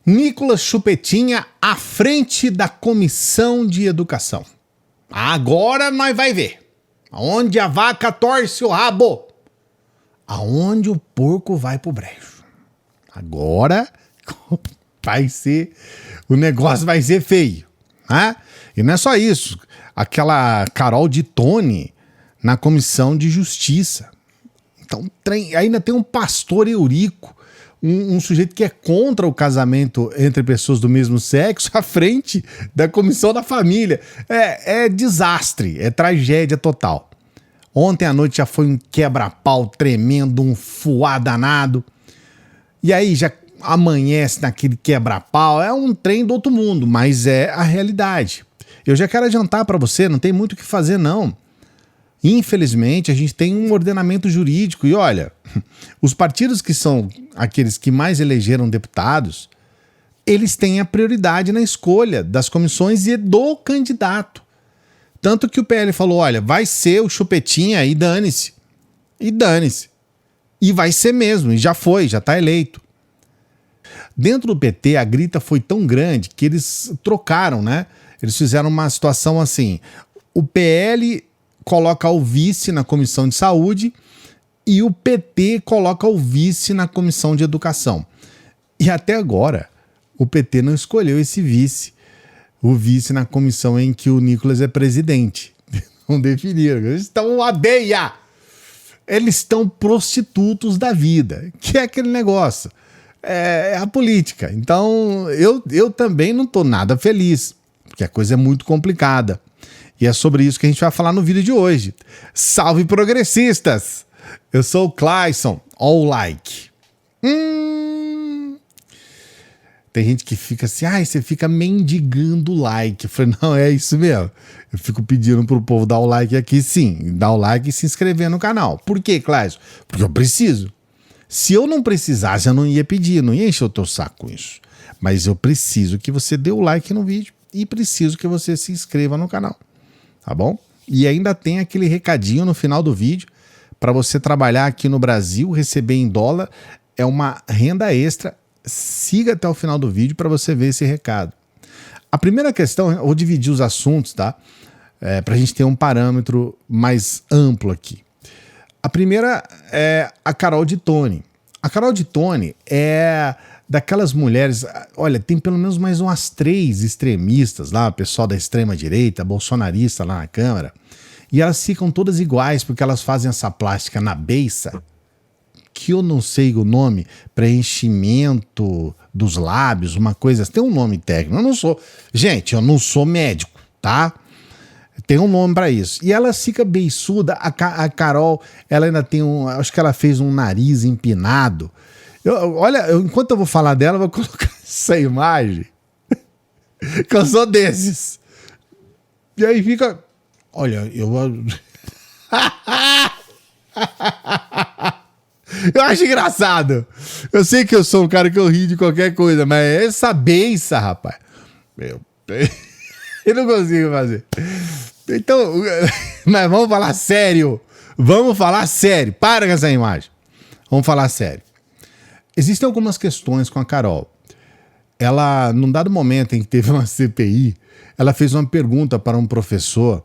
Nicolas Chupetinha à frente da Comissão de Educação. Agora nós vai ver. Aonde a vaca torce o rabo. Aonde o porco vai pro brejo. Agora vai ser... O negócio vai ser feio. Né? E não é só isso. Aquela Carol de Tone na Comissão de Justiça. Então ainda tem um pastor Eurico. Um sujeito que é contra o casamento entre pessoas do mesmo sexo à frente da Comissão da Família. É desastre, é tragédia total. Ontem à noite já foi um quebra-pau tremendo, um fuá danado. E aí já amanhece naquele quebra-pau. É um trem do outro mundo, mas é a realidade. Eu já quero adiantar para você, não tem muito o que fazer não. Infelizmente, a gente tem um ordenamento jurídico e olha, os partidos que são aqueles que mais elegeram deputados, eles têm a prioridade na escolha das comissões e do candidato. Tanto que o PL falou, olha, vai ser o Chupetinha e dane-se. E dane-se. E vai ser mesmo, e já foi, já está eleito. Dentro do PT, a grita foi tão grande que eles trocaram, né? Eles fizeram uma situação assim, o PL... coloca o vice na Comissão de Saúde e o PT coloca o vice na Comissão de Educação. E até agora, o PT não escolheu esse vice. O vice na comissão em que o Nicolas é presidente. Não definiram. Eles estão adeia. Eles estão prostitutos da vida. Que é aquele negócio. É a política. Então, eu também não estou nada feliz. Porque a coisa é muito complicada. E é sobre isso que a gente vai falar no vídeo de hoje. Salve progressistas! Eu sou o Clayson, all like. Tem gente que fica assim, você fica mendigando like. Eu falei, não, é isso mesmo. Eu fico pedindo pro povo dar o like aqui, sim. Dar o like e se inscrever no canal. Por quê, Clayson? Porque eu preciso. Se eu não precisasse, eu não ia pedir, não ia encher o teu saco com isso. Mas eu preciso que você dê o like no vídeo e preciso que você se inscreva no canal. Tá bom? E ainda tem aquele recadinho no final do vídeo para você trabalhar aqui no Brasil, receber em dólar, é uma renda extra. Siga até o final do vídeo para você ver esse recado. A primeira questão, eu vou dividir os assuntos, tá? Para a gente ter um parâmetro mais amplo aqui. A primeira é a Carol de Tone. A Carol de Tone é daquelas mulheres, olha, tem pelo menos mais umas 3 extremistas lá, o pessoal da extrema-direita, bolsonarista lá na Câmara, e elas ficam todas iguais porque elas fazem essa plástica na beiça, que eu não sei o nome, preenchimento dos lábios, uma coisa, tem um nome técnico, eu não sou médico, tá? Tem um nome pra isso. E ela fica beiçuda, a Carol, ela ainda tem acho que ela fez um nariz empinado. Enquanto eu vou falar dela, eu vou colocar essa imagem. Que eu sou desses. E aí fica... Olha, eu acho engraçado. Eu sei que eu sou um cara que eu rio de qualquer coisa, mas essa beiça, rapaz. Eu não consigo fazer. Então, mas vamos falar sério. Vamos falar sério. Para com essa imagem. Vamos falar sério. Existem algumas questões com a Carol. Ela, num dado momento em que teve uma CPI, ela fez uma pergunta para um professor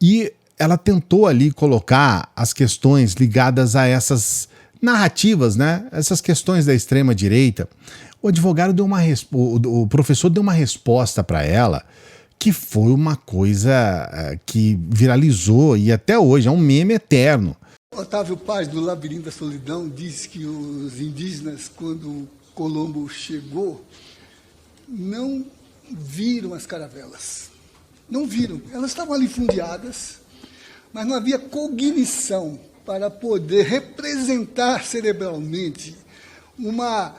e ela tentou ali colocar as questões ligadas a essas narrativas, né? Essas questões da extrema-direita. O advogado deu o professor deu uma resposta para ela que foi uma coisa que viralizou e até hoje é um meme eterno. Otávio Paz, do Labirinto da Solidão, diz que os indígenas, quando Colombo chegou, não viram as caravelas. Não viram. Elas estavam ali fundeadas, mas não havia cognição para poder representar cerebralmente uma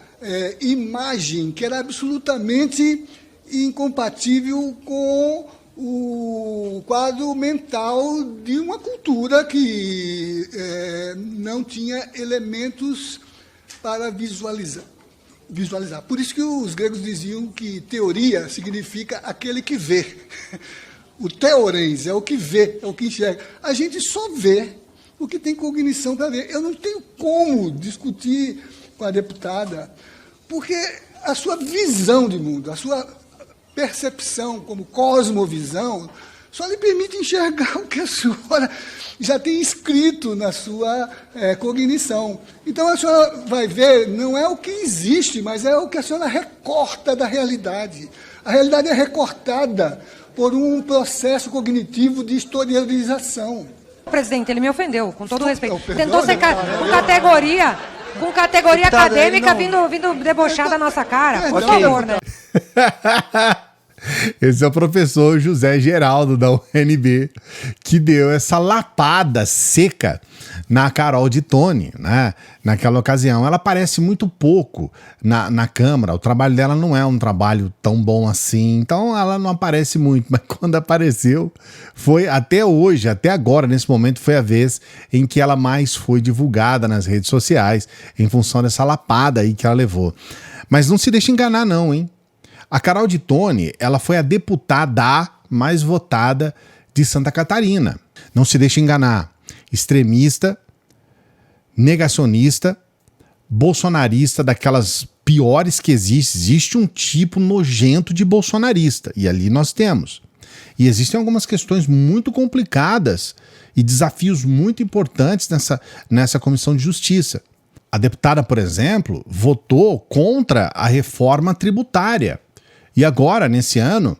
imagem que era absolutamente incompatível com o quadro mental de uma cultura que não tinha elementos para visualizar. Por isso que os gregos diziam que teoria significa aquele que vê. O teorens é o que vê, é o que enxerga. A gente só vê o que tem cognição para ver. Eu não tenho como discutir com a deputada, porque a sua visão de mundo, a sua percepção como cosmovisão, só lhe permite enxergar o que a senhora já tem escrito na sua cognição. Então a senhora vai ver, não é o que existe, mas é o que a senhora recorta da realidade. A realidade é recortada por um processo cognitivo de historialização. Presidente, ele me ofendeu, com todo respeito. Tentou ser com categoria acadêmica vindo debochar da nossa cara. Por favor, né? Esse é o professor José Geraldo da UNB, que deu essa lapada seca na Carol de Tone, né? Naquela ocasião. Ela aparece muito pouco na Câmara, o trabalho dela não é um trabalho tão bom assim, então ela não aparece muito, mas quando apareceu, foi até hoje, até agora, nesse momento, foi a vez em que ela mais foi divulgada nas redes sociais, em função dessa lapada aí que ela levou. Mas não se deixe enganar não, hein? A Carol de Tone, ela foi a deputada mais votada de Santa Catarina. Não se deixe enganar. Extremista, negacionista, bolsonarista, daquelas piores que existe. Existe um tipo nojento de bolsonarista, e ali nós temos. E existem algumas questões muito complicadas e desafios muito importantes nessa Comissão de Justiça. A deputada, por exemplo, votou contra a reforma tributária. E agora, nesse ano,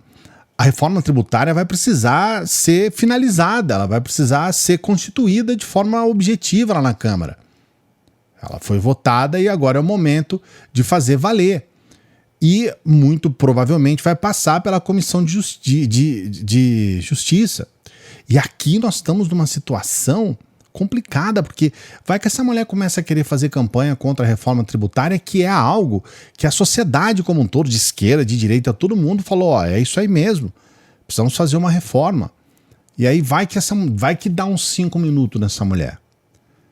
a reforma tributária vai precisar ser finalizada, ela vai precisar ser constituída de forma objetiva lá na Câmara. Ela foi votada e agora é o momento de fazer valer. E, muito provavelmente, vai passar pela Comissão de Justiça. E aqui nós estamos numa situação complicada, porque vai que essa mulher começa a querer fazer campanha contra a reforma tributária, que é algo que a sociedade como um todo, de esquerda, de direita, todo mundo falou, ó, é isso aí mesmo, precisamos fazer uma reforma. E aí vai que dá uns 5 minutos nessa mulher.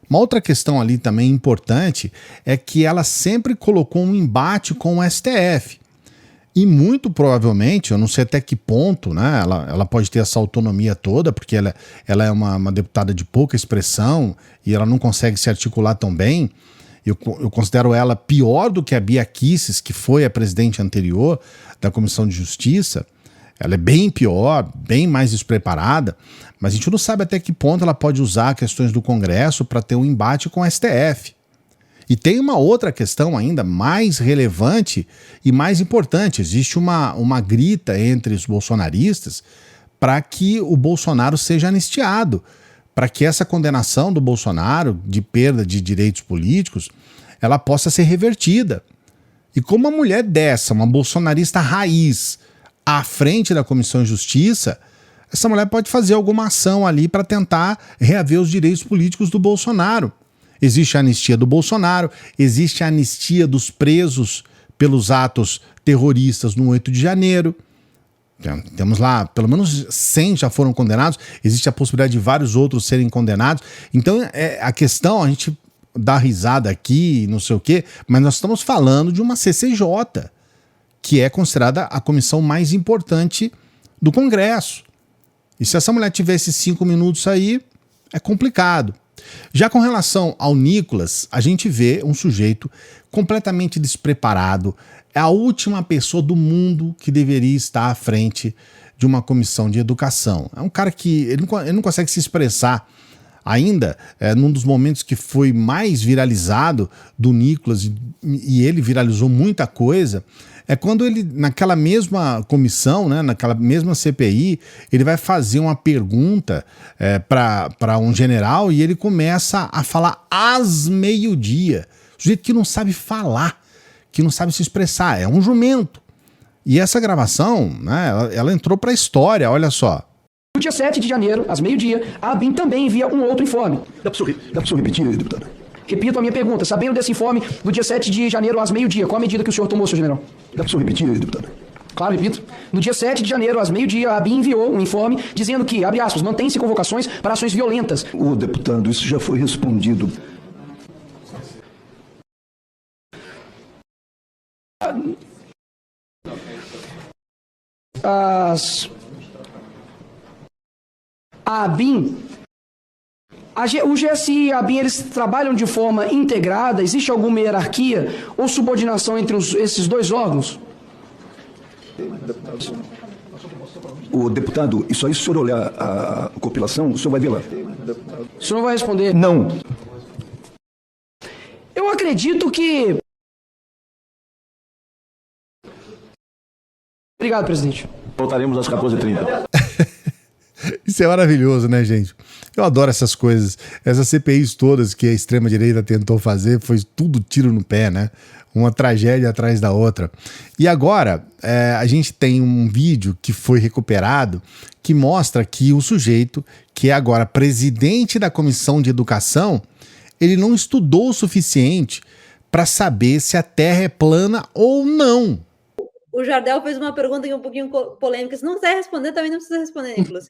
Uma outra questão ali também importante é que ela sempre colocou um embate com o STF. E muito provavelmente, eu não sei até que ponto, né, ela pode ter essa autonomia toda, porque ela é uma deputada de pouca expressão e ela não consegue se articular tão bem. Eu considero ela pior do que a Bia Kicis, que foi a presidente anterior da Comissão de Justiça. Ela é bem pior, bem mais despreparada, mas a gente não sabe até que ponto ela pode usar questões do Congresso para ter um embate com o STF. E tem uma outra questão ainda mais relevante e mais importante. Existe uma grita entre os bolsonaristas para que o Bolsonaro seja anistiado, para que essa condenação do Bolsonaro de perda de direitos políticos, ela possa ser revertida. E como uma mulher dessa, uma bolsonarista raiz, à frente da Comissão de Justiça, essa mulher pode fazer alguma ação ali para tentar reaver os direitos políticos do Bolsonaro. Existe a anistia do Bolsonaro, existe a anistia dos presos pelos atos terroristas no 8 de janeiro. Temos lá, pelo menos 100 já foram condenados, existe a possibilidade de vários outros serem condenados. Então, a questão, a gente dá risada aqui, não sei o quê, mas nós estamos falando de uma CCJ, que é considerada a comissão mais importante do Congresso. E se essa mulher tiver esses 5 minutos aí, é complicado. Já com relação ao Nicolas, a gente vê um sujeito completamente despreparado. É a última pessoa do mundo que deveria estar à frente de uma comissão de educação. É um cara que ele não consegue se expressar. Ainda, num dos momentos que foi mais viralizado do Nicolas, e ele viralizou muita coisa, é quando ele, naquela mesma comissão, né, naquela mesma CPI, ele vai fazer uma pergunta para um general e ele começa a falar às meio-dia. Sujeito que não sabe falar, que não sabe se expressar, é um jumento. E essa gravação, né, ela entrou para a história, olha só. No dia 7 de janeiro, às meio-dia, a ABIN também envia um outro informe. Dá para o senhor repetir, deputado? Repito a minha pergunta. Sabendo desse informe do dia 7 de janeiro, às meio-dia, qual a medida que o senhor tomou, senhor general? Dá para o senhor repetir, deputado? Claro, repito. No dia 7 de janeiro, às meio-dia, a ABIN enviou um informe dizendo que, abre aspas, mantém-se convocações para ações violentas. Ô, deputado, isso já foi respondido. A ABIN O GSI e a ABIN, eles trabalham de forma integrada? Existe alguma hierarquia ou subordinação entre esses dois órgãos? O deputado, isso aí, se o senhor olhar a compilação, o senhor vai ver lá. O senhor não vai responder? Não. Eu acredito que... Obrigado, presidente. Voltaremos às 14h30. Isso é maravilhoso, né, gente? Eu adoro essas coisas. Essas CPIs todas que a extrema-direita tentou fazer, foi tudo tiro no pé, né? Uma tragédia atrás da outra. E agora, a gente tem um vídeo que foi recuperado que mostra que o sujeito, que é agora presidente da Comissão de Educação, ele não estudou o suficiente para saber se a Terra é plana ou não. O Jardel fez uma pergunta um pouquinho polêmica. Se não quiser responder, também não precisa responder, Nicolas.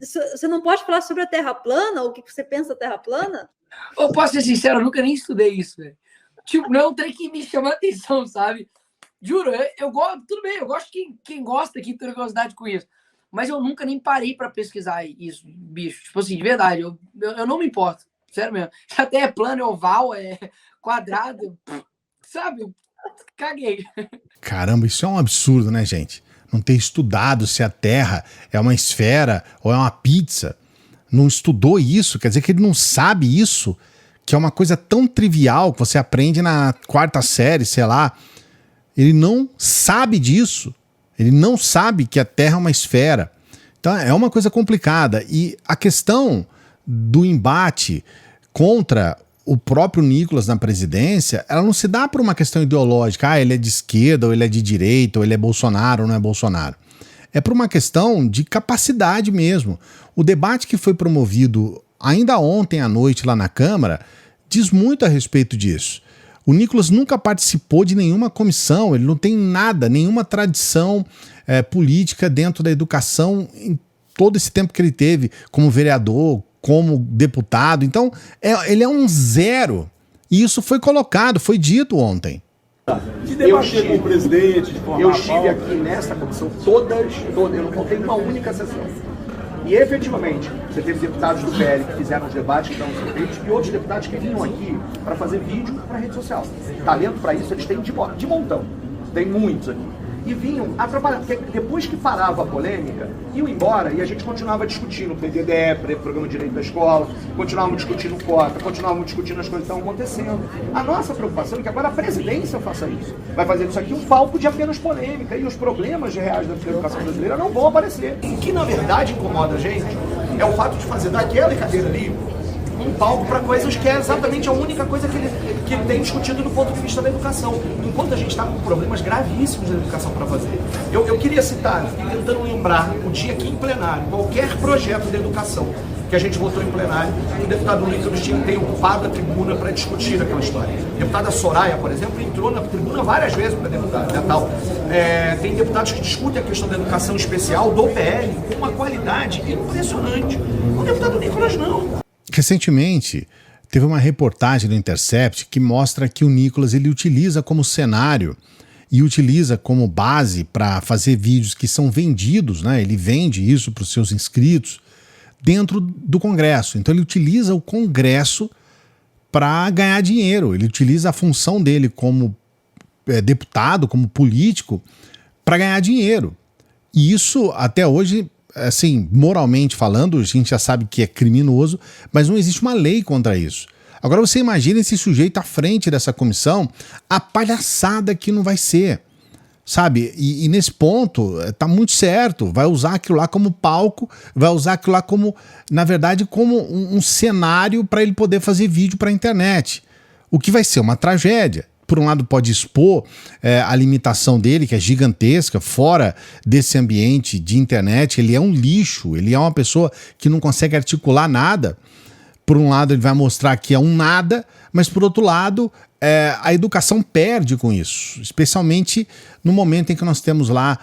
Você não pode falar sobre a Terra plana? O que você pensa da Terra plana? Eu posso ser sincero, eu nunca nem estudei isso, velho. Tipo, não é um trem que me chama a atenção, sabe? Juro, eu gosto, tudo bem, eu gosto de quem gosta, quem tem curiosidade com isso. Mas eu nunca nem parei pra pesquisar isso, bicho. Tipo assim, de verdade, eu não me importo. Sério mesmo. Se a Terra é plana, é oval, é quadrado, sabe? Caguei. Caramba, isso é um absurdo, né, gente? Não ter estudado se a Terra é uma esfera ou é uma pizza. Não estudou isso, quer dizer que ele não sabe isso, que é uma coisa tão trivial que você aprende na 4ª série, sei lá. Ele não sabe disso. Ele não sabe que a Terra é uma esfera. Então é uma coisa complicada. E a questão do embate contra o próprio Nicolas na presidência, ela não se dá por uma questão ideológica. Ah, ele é de esquerda, ou ele é de direita, ou ele é Bolsonaro, ou não é Bolsonaro. É por uma questão de capacidade mesmo. O debate que foi promovido ainda ontem à noite lá na Câmara diz muito a respeito disso. O Nicolas nunca participou de nenhuma comissão, ele não tem nada, nenhuma tradição política dentro da educação em todo esse tempo que ele teve como vereador, como deputado. Então, ele é um zero. E isso foi colocado, foi dito ontem. Eu estive com o presidente, eu estive aqui nessa comissão todas, eu não faltei uma única sessão. E efetivamente, você teve deputados do PL que fizeram os debates que estão sendo feitos e outros deputados que vinham aqui para fazer vídeo para a rede social. Talento para isso eles têm de montão, tem muitos aqui. E vinham atrapalhar, porque depois que parava a polêmica, iam embora e a gente continuava discutindo o PDD, Programa de Direito da Escola, continuávamos discutindo cota, continuávamos discutindo as coisas que estão acontecendo. A nossa preocupação é que agora a presidência faça isso. Vai fazer isso aqui um palco de apenas polêmica e os problemas reais da educação brasileira não vão aparecer. O que na verdade incomoda a gente é o fato de fazer daquela cadeira ali um palco para coisas que é exatamente a única coisa que ele tem discutido do ponto de vista da educação. Enquanto a gente está com problemas gravíssimos da educação para fazer. Eu queria citar, fiquei tentando lembrar, o dia aqui em plenário, qualquer projeto de educação que a gente votou em plenário, o deputado Nicolas tem ocupado a tribuna para discutir aquela história. A deputada Soraya, por exemplo, entrou na tribuna várias vezes para deputada tal. Tem deputados que discutem a questão da educação especial do PL com uma qualidade impressionante. O deputado Nicolas não. Recentemente, teve uma reportagem do Intercept que mostra que o Nicolas ele utiliza como cenário e utiliza como base para fazer vídeos que são vendidos, né? Ele vende isso para os seus inscritos dentro do Congresso. Então ele utiliza o Congresso para ganhar dinheiro. Ele utiliza a função dele como deputado, como político, para ganhar dinheiro. E isso, até hoje, assim, moralmente falando, a gente já sabe que é criminoso, mas não existe uma lei contra isso. Agora você imagina esse sujeito à frente dessa comissão, a palhaçada que não vai ser, sabe? E nesse ponto, tá muito certo, vai usar aquilo lá como palco, vai usar aquilo lá como, na verdade, como um cenário para ele poder fazer vídeo para a internet, o que vai ser uma tragédia. Por um lado pode expor a limitação dele, que é gigantesca, fora desse ambiente de internet. Ele é um lixo, ele é uma pessoa que não consegue articular nada. Por um lado ele vai mostrar que é um nada, mas por outro lado a educação perde com isso, especialmente no momento em que nós temos lá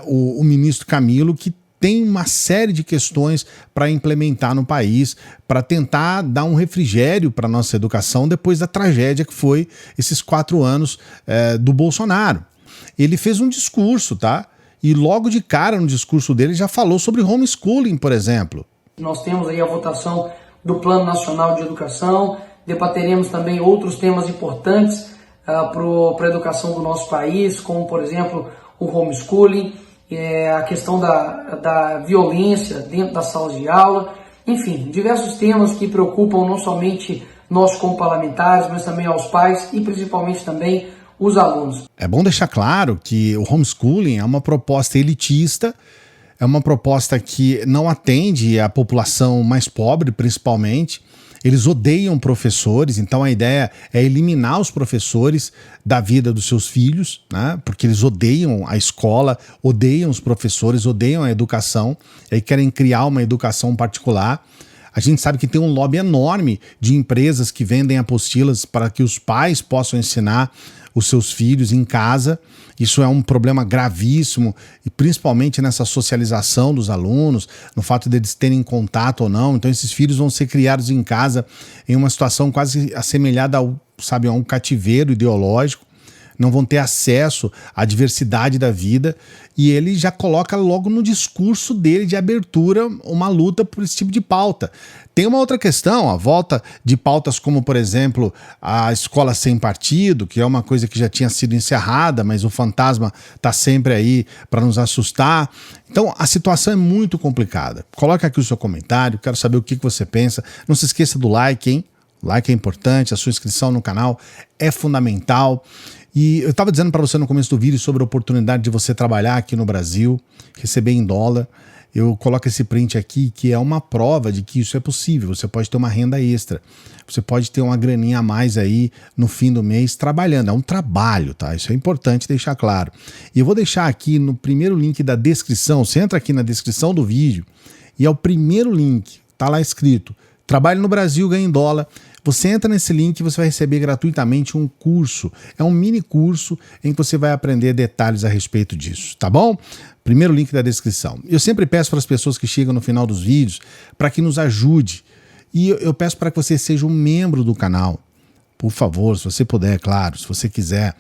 o ministro Camilo, que tem uma série de questões para implementar no país, para tentar dar um refrigério para a nossa educação depois da tragédia que foi esses 4 anos do Bolsonaro. Ele fez um discurso, tá? E logo de cara no discurso dele já falou sobre homeschooling, por exemplo. Nós temos aí a votação do Plano Nacional de Educação, debateremos também outros temas importantes para a educação do nosso país, como, por exemplo, o homeschooling, a questão da violência dentro das salas de aula, enfim, diversos temas que preocupam não somente nós como parlamentares, mas também aos pais e principalmente também os alunos. É bom deixar claro que o homeschooling é uma proposta elitista, é uma proposta que não atende a população mais pobre, principalmente. Eles odeiam professores, então a ideia é eliminar os professores da vida dos seus filhos, né? Porque eles odeiam a escola, odeiam os professores, odeiam a educação, e aí querem criar uma educação particular. A gente sabe que tem um lobby enorme de empresas que vendem apostilas para que os pais possam ensinar os seus filhos em casa. Isso é um problema gravíssimo, e principalmente nessa socialização dos alunos, no fato deles terem contato ou não. Então esses filhos vão ser criados em casa em uma situação quase assemelhada a um cativeiro ideológico, não vão ter acesso à diversidade da vida, e ele já coloca logo no discurso dele de abertura uma luta por esse tipo de pauta. Tem uma outra questão, a volta de pautas como, por exemplo, a escola sem partido, que é uma coisa que já tinha sido encerrada, mas o fantasma está sempre aí para nos assustar. Então a situação é muito complicada. Coloca aqui o seu comentário, quero saber o que você pensa. Não se esqueça do like, hein? O like é importante, a sua inscrição no canal é fundamental. E eu estava dizendo para você no começo do vídeo sobre a oportunidade de você trabalhar aqui no Brasil, receber em dólar. Eu coloco esse print aqui, que é uma prova de que isso é possível. Você pode ter uma renda extra, você pode ter uma graninha a mais aí no fim do mês trabalhando. É um trabalho, tá? Isso é importante deixar claro. E eu vou deixar aqui no primeiro link da descrição. Você entra aqui na descrição do vídeo e é o primeiro link, tá lá escrito: trabalhe no Brasil, ganhe em dólar. Você entra nesse link e você vai receber gratuitamente um curso. É um mini curso em que você vai aprender detalhes a respeito disso, tá bom? Primeiro link da descrição. Eu sempre peço para as pessoas que chegam no final dos vídeos para que nos ajude. E eu peço para que você seja um membro do canal. Por favor, se você puder, claro, se você quiser,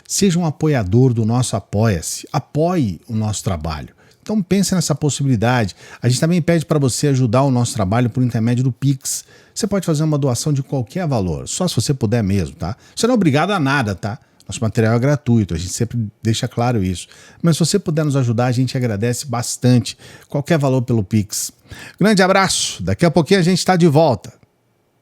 seja um apoiador do nosso Apoia-se. Apoie o nosso trabalho. Então pense nessa possibilidade. A gente também pede para você ajudar o nosso trabalho por intermédio do Pix. Você pode fazer uma doação de qualquer valor, só se você puder mesmo, tá? Você não é obrigado a nada, tá? Nosso material é gratuito, a gente sempre deixa claro isso. Mas se você puder nos ajudar, a gente agradece bastante. Qualquer valor pelo Pix. Grande abraço, daqui a pouquinho a gente está de volta.